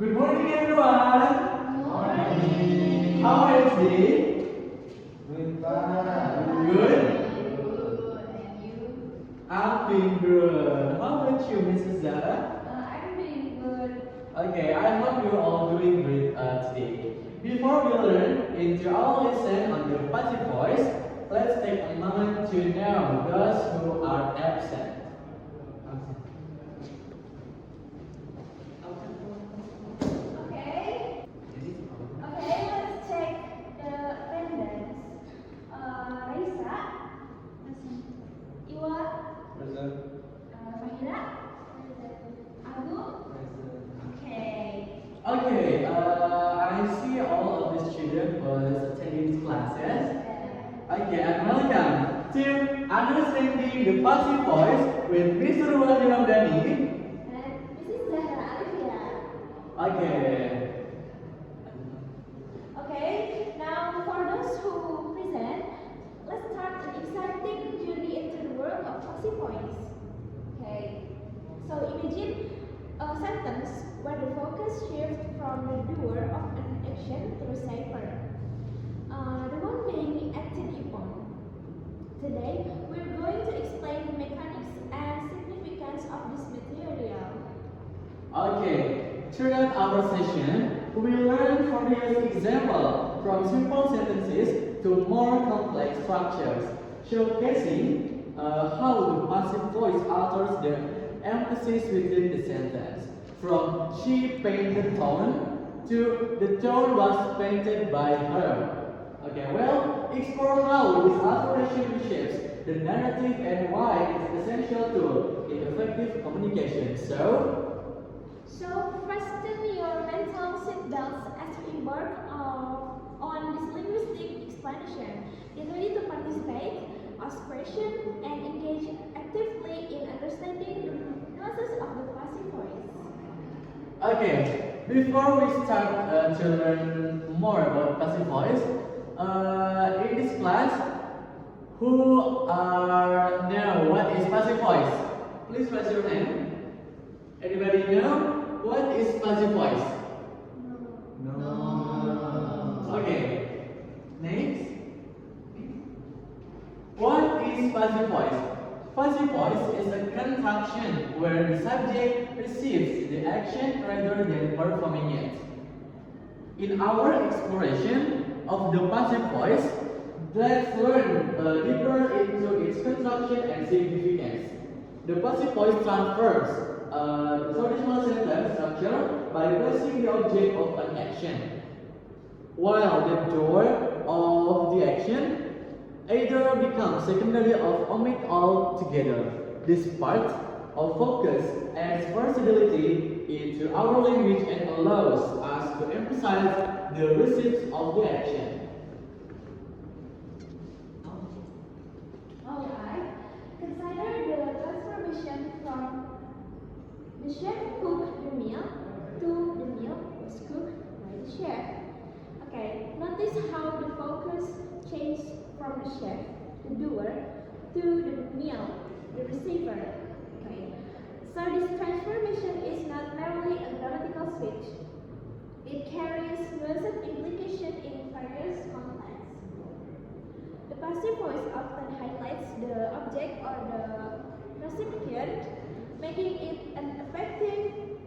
Good morning, everyone. Morning. How are you today? Good. Good. And you? I'm doing good. How about you, Mrs. Zahra? I'm doing good. Okay, I hope you're all doing great today. Before we learn into our lesson on the passive voice, let's take a moment to know those who are absent. Okay. Okay, let's check the attendance. Raisa, present. Iwa, Present. Fahira, present. Agung. Okay. Okay, I see all of the children was attending these classes. Okay, and welcome to Understanding the Passive Voice with Mr. Wahyu Ramdani. And this is Zahra Alivia. Okay. Okay, now for those who present, let's start an exciting journey into the world of passive voice. Okay, so imagine a sentence where the focus shifts from the doer of an action to the receiver, the one being acted upon. Today, we're going to explain the mechanics and significance of this material. Okay, throughout our session, we will learn various examples from simple sentences to more complex structures, showcasing how the passive voice alters the emphasis within the sentence. From she painted tone to the tone was painted by her. Okay, well, explore how this alteration reshapes the narrative and why it's an essential tool in effective communication. So fasten your mental seatbelts as we embark on this linguistic explanation. Get ready to participate, ask questions, and engage actively in understanding the nuances of the passive voice. Okay, before we start to learn more about passive voice, in this class, who know what is passive voice? Please raise your hand. Anybody know what is passive voice? No. Okay, next. What is passive voice? Passive voice is a contraction where the subject receives the action rather than performing it. In our exploration of the passive voice, let's learn deeper into its construction and significance. The passive voice transfers the traditional sentence structure by placing the object of an action, while the doer of the action either becomes secondary or omit altogether. This part of focus adds versatility into our language and allows us to emphasize the receipts of the action. Alright, consider the transformation from the chef cooked the meal to the meal was cooked by the chef. Okay, notice how the focus changed from the chef, the doer, to the meal, the receiver. Okay, so this transformation is not merely a grammatical switch. It carries nuanced implication in various contexts. The passive voice often highlights the object or the recipient, making it an effective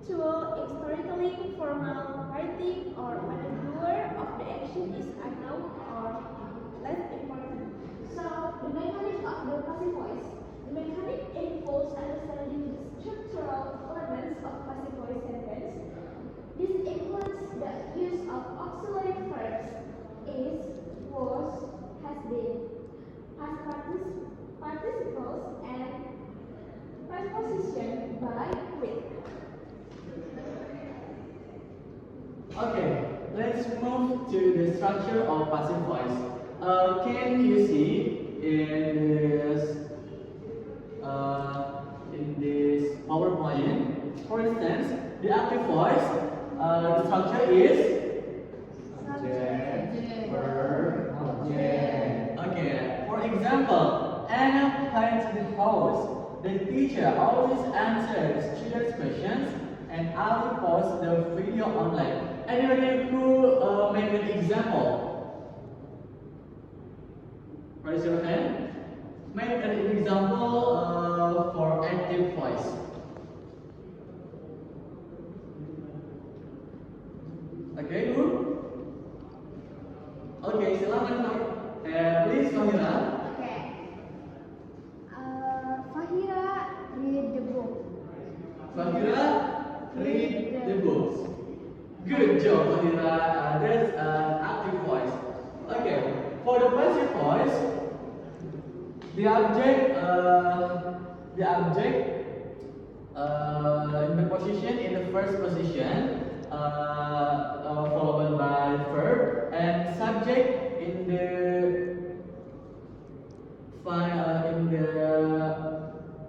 tool in storytelling, formal writing, or when the doer of the action is unknown or less important. So, the mechanic of the passive voice. The mechanic involves understanding the structural elements of passive voice sentence. This includes the use of auxiliary verbs is, was, has been, past participles, and preposition by, with. Okay, let's move to the structure of passive voice. Can you see in this PowerPoint? For instance, the active voice, the structure is Subject. Verb. Object. okay. For example, Anna went to the house. The teacher always answers students' questions and Ali posts the video online. Anybody who make an example? Raise your hand. Make an example for active voice. Okay, who? Okay, silakan. Please, Zahra. Okay. Fahira read the book. Zahra, read the books. Good job, Zahra. That's active voice. Okay, for the passive voice, the object in the position in the first position, followed by verb, and subject in the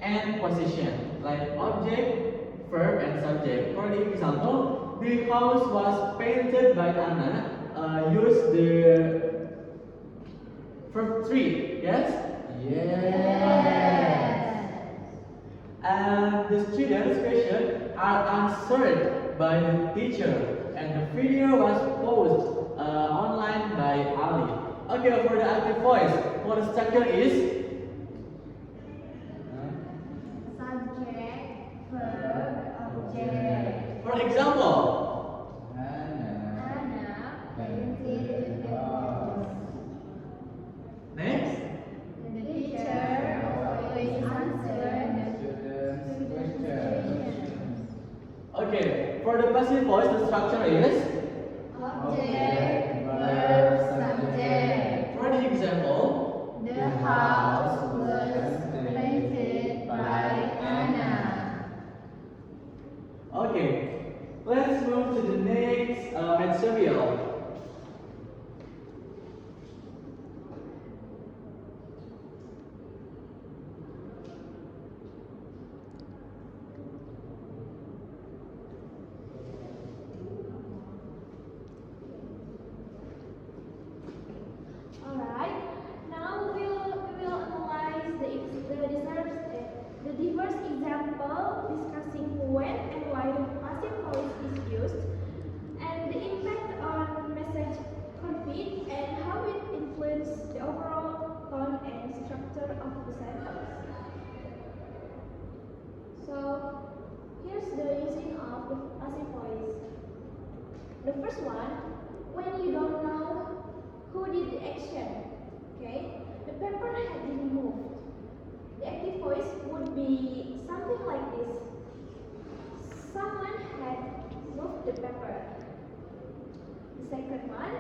end position, like object, verb, and subject. For the example, the house was painted by Anna. Use the verb 3. Yes. And the students' questions are answered by the teacher, and the video was posted online by Ali. Okay, for the active voice, what the structure is? Subject, verb, object. For example, Anna painted the house. next. The teacher always answered the students' questions. Okay, for the passive voice, the structure is? Object, verb, subject. For the example, The house was painted by Anna. okay, let's move to the next material. Alright, now we will analyze the diverse example discussing when and why the passive voice is used, and the impact on message conveyed and how it influences the overall tone and structure of the sentence. So here's the using of the passive voice. The first one, when you don't know who did the action, okay? The paper had been moved. The active voice would be something like this. Someone had moved the paper. The second one,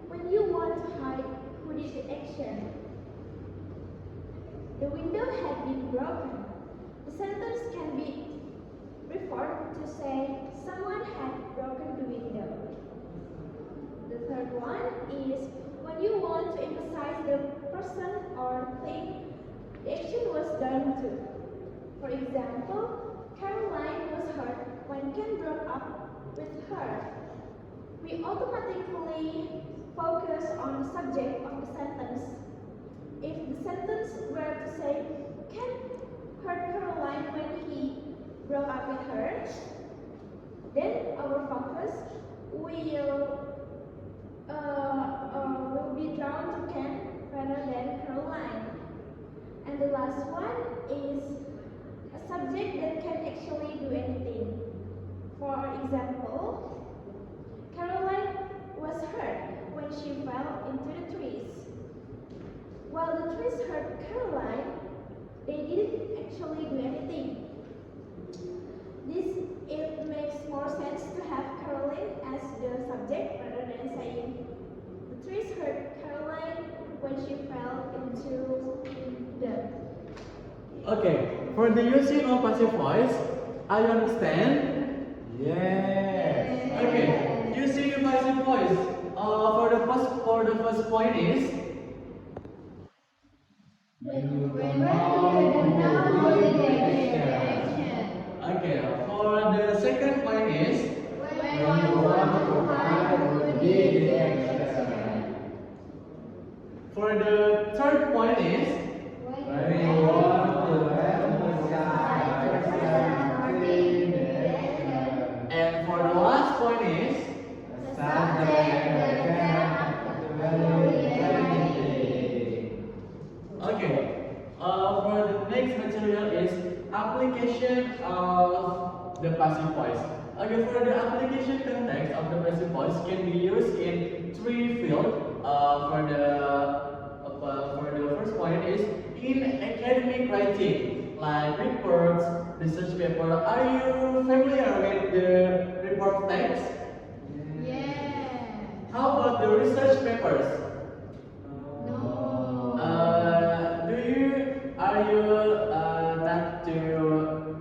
when you want to hide who did the action. The window had been broken. The sentence can be reformed to say, someone had broken the window. The third one is when you want to emphasize the person or thing the action was done to. For example, Caroline was hurt when Ken broke up with her. We automatically focus on the subject of the sentence. If the sentence were to say, Ken hurt Caroline when he broke up with her, then our focus will be drawn to Ken rather than Caroline. And the last one is a subject that can actually do anything. For example, Caroline was hurt when she fell into the trees. While the trees hurt Caroline, they didn't actually do anything. It makes more sense to have Caroline as the subject rather than saying the trees hurt Caroline when she fell into the. Okay, for the using of passive voice, are you understand? Yes. Okay, using the passive voice. For the first point is When you don't know who did the action. okay. For the second point is When you want to hide who did the action. for the third point is When you want to emphasize something the action for the last point is The subject, the verb, okay. For the next material is application of the passive voice. Okay, for the application context of the passive voice can be used in three fields. For the first point is in academic writing, like reports, research paper. Are you familiar with the report text? Yeah. How about the research papers? No. Are you not to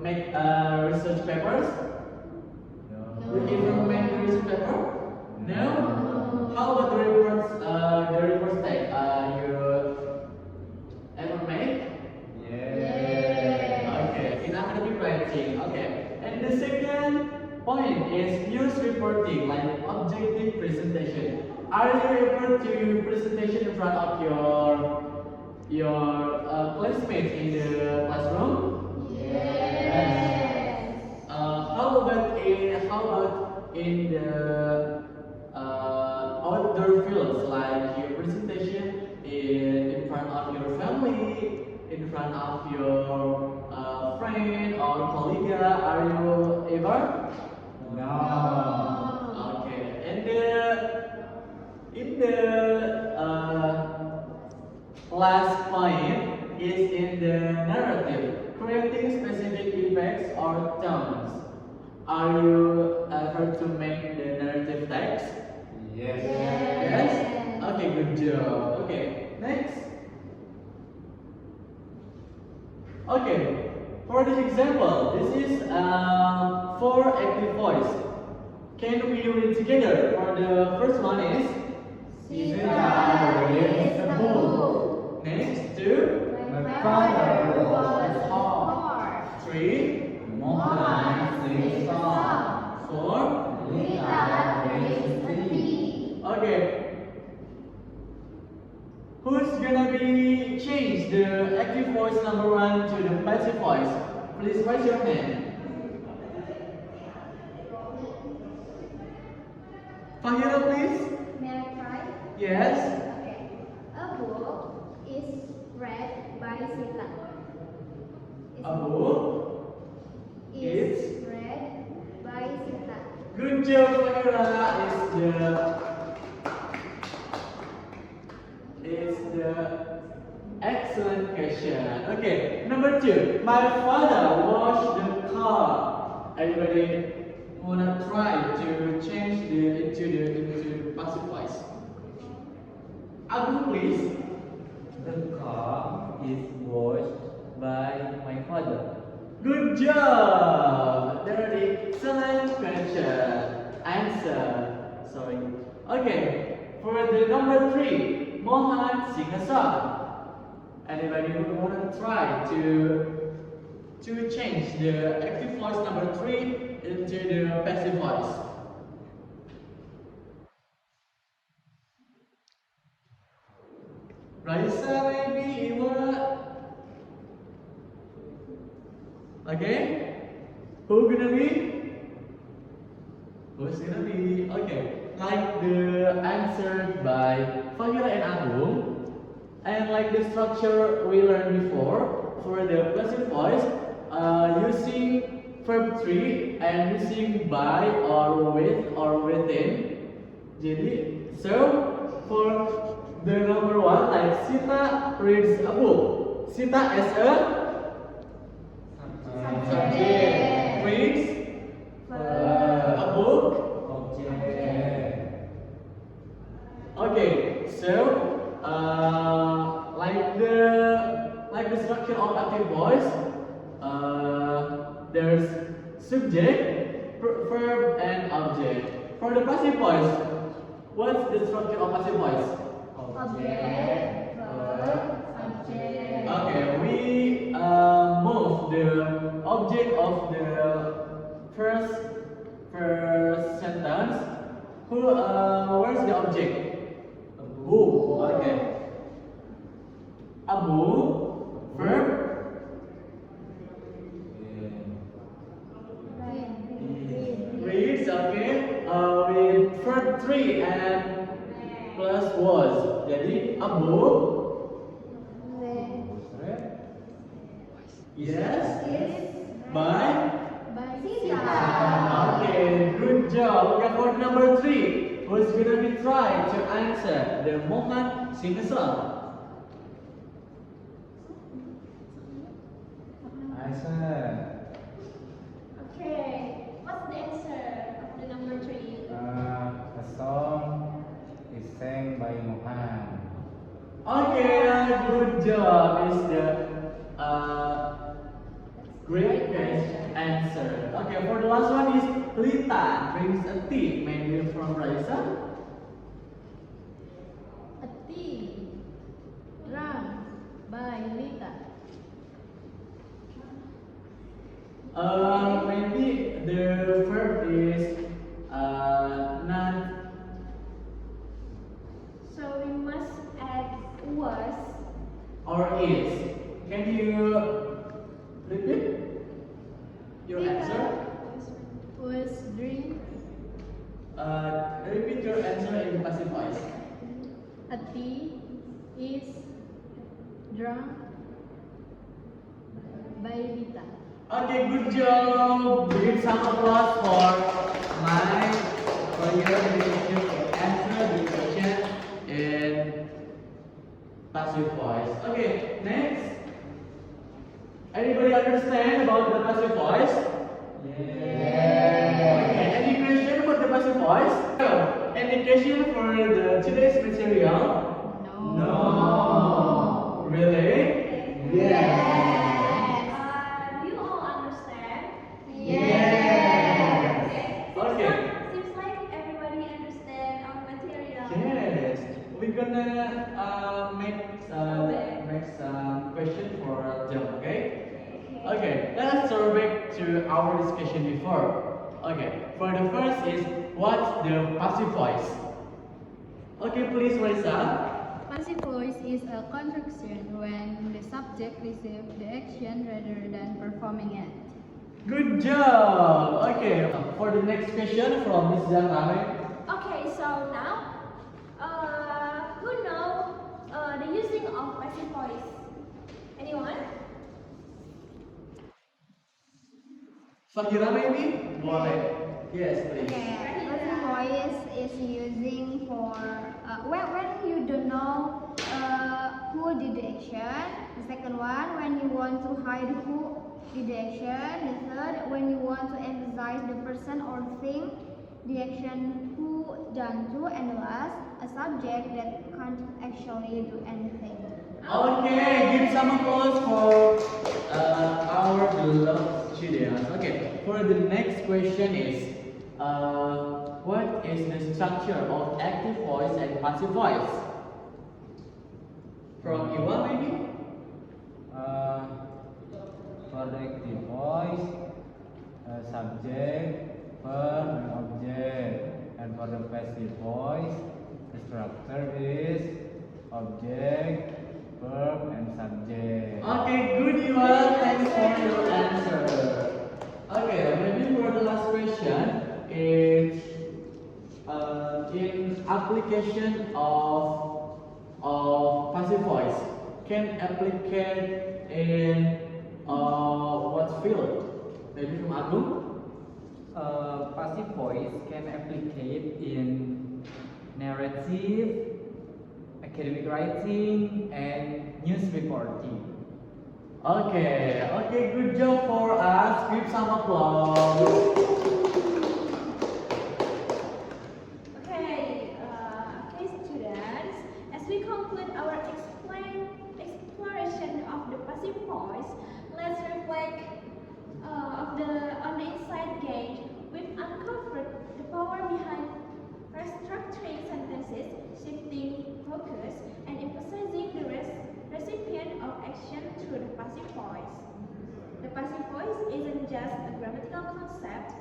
make research papers? No. Do you ever make the research paper? No? How about the reports text? You ever make? Yeah. Okay, in academic writing. Okay. And the second point is news reporting, like objective presentation. Are you able to presentation in front of your classmates in the classroom? Yes. How about in the outdoor fields, like your presentation in front of your family, in front of your friend or colleague? Are you ever? No. Okay. And in the last point is in the narrative, creating specific effects or tones. Are you ever to make the narrative text? Yes? Okay, good job. Okay, next. Okay, for the example, this is for active voice. Can we read together? For the first one is Sita reads a book. Next, two, My father was poor. three, Mohan sings a song. four. Rita drinks a tea. Okay. Who's gonna be change the active voice number one to the passive voice? Please raise your hand. Fahira, please. May I try? Yes. Okay. A book is read by Sita. A book Is read by Sita. Good job, Fahira. Is the excellent question. Okay, number two. My father washed the car. Anybody wanna try to change into passive voice? Abu, please. The car is washed by my father. Good job. Very excellent question. Answer. Sorry. Okay. For the number three. Mohan sing a song. Anybody who wanna try to change the active voice number three into the passive voice? Raisa, maybe you wanna? Okay. Who gonna be? Who's gonna be? Okay. Like the answered by Fahira and Agung, and like the structure we learned before for the passive voice, using verb 3 and using by or with or within. Jadi, so for the number one, like Sita reads a book. Sita as a subject reads a book. Okay, so like the structure of active voice, there's subject, verb, and object. For the passive voice, what's the structure of passive voice? Object, verb, subject. Okay, we move the object of the first sentence. Where's the object? Book. Okay. Abu, verb, reads a okay, with verb 3 and plus was. Jadi abu, yes, by. Okay, good job. Okay, for number 3, who's gonna be trying to answer the Mohan sing a song? Answer. Okay, what's the answer of the number 3? The song is sang by Mohan. Okay, good job. Is the great answer. Okay, for the last one is Lita drinks a tea, maybe from Raisa. A tea drunk by Lita. Maybe the verb is not. So we must add was. Or is. Can you repeat your answer? Was drink Repeat your answer in passive voice. a tea is drunk by Lita. Okay, good job. Give some applause for your ability to answer the question in passive voice. Okay, next. Anybody understand about the passive voice? Okay, any question about the passive voice? Any question for the today's material? No. Really? Do you all understand? Okay. Seems like everybody understand our material. Yes. We're gonna make some question for them. Okay. Okay. Let's throw back to our discussion before. Okay. For the first is what's the passive voice? Okay, please, Marisa. Passive voice is a contraction when the subject receives the action rather than performing it. Good job. Okay. For the next question from Miss Zahra. Okay, so now, who know the using of passive voice? Anyone? Fahira maybe? Boleh. Yes, please. Passive voice is using for when you don't know who did the action. The second one, when you want to hide who did the action. The third, when you want to emphasize the person or thing the action who done to. And the last, a subject that can't actually do anything. Okay, give some applause for our beloved students. Okay, for the next question is, what is the structure of active voice and passive voice? From Iwa maybe? For the active voice, subject, verb, and object. And for the passive voice, the structure is object, verb, and subject. Okay, good Iwa, thanks for your answer. Okay, maybe for the last question is in application of passive voice can applicate in what field? Maybe from Agung? Passive voice can applicate in narrative, academic writing, and news reporting. Okay, good job for us. Give some applause. Okay, students, as we conclude our exploration of the passive voice, let's reflect on the insight gained. We've uncovered the power behind restructuring sentences, shifting focus, and emphasizing the recipient of action through the passive voice. The passive voice isn't just a grammatical concept,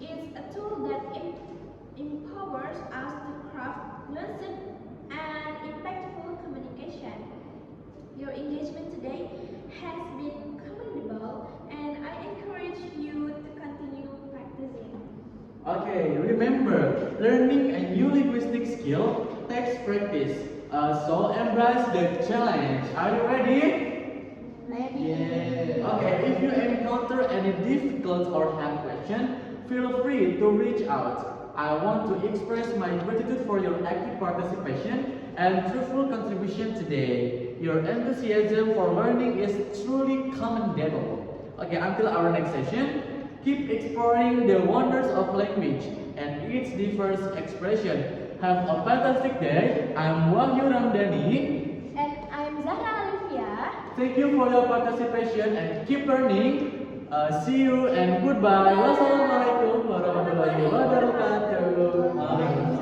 it's a tool that empowers us to craft nuanced and impactful communication. Your engagement today has been commendable, and I encourage you to continue practicing. Okay, remember, learning a new linguistic skill takes practice. So embrace the challenge. Are you ready? Yeah. Okay, if you encounter any difficult or hard question, feel free to reach out. I want to express my gratitude for your active participation and truthful contribution today. Your enthusiasm for learning is truly commendable. Okay, until our next session, keep exploring the wonders of language and its diverse expression. Have a fantastic day. I'm Wahyu Ramdani. And I'm Zahra Alivia. Thank you for your participation and keep learning. See you and goodbye. Wassalamualaikum warahmatullahi wabarakatuh.